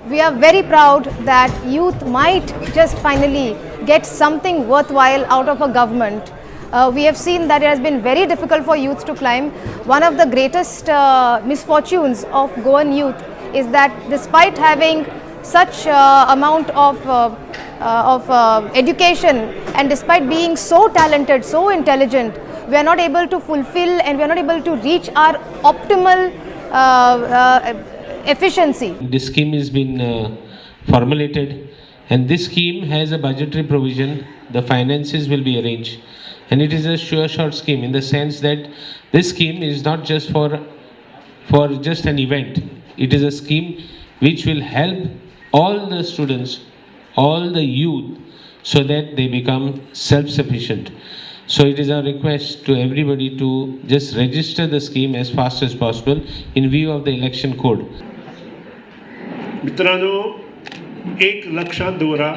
we are very proud that youth might just finally get something worthwhile out of a government. We have seen that it has been very difficult for youth to climb. One of the greatest misfortunes of Goan youth is that despite having such amount of education, and despite being so talented, so intelligent, we are not able to fulfill and we are not able to reach our optimal efficiency. This scheme has been formulated, and this scheme has a budgetary provision. The finances will be arranged, and it is a sure shot scheme in the sense that this scheme is not just for just an event. It is a scheme which will help all the students, all the youth, so that they become self-sufficient. So it is our request to everybody to just register the scheme as fast as possible in view of the election code. मित्रांनो, एक लक्षात दवरा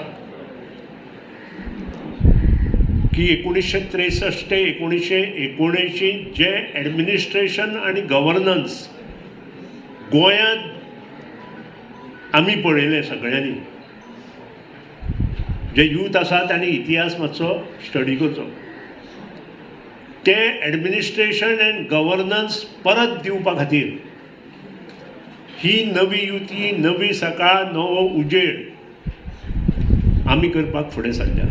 की 1963 ते 1979 जे administration आणि governance गोंयांत आमी पळयलें सगळ्यांनी, जे यूथ आसा तांणी इतिहास मातसो स्टडी करचो. ते ॲडमिनिस्ट्रेशन एंड गव्हर्नन्स परत दिवपा खातीर ही नवी युती, नवी सकाळ, नवो उजेड आमी करपाक फुडें सरल्या.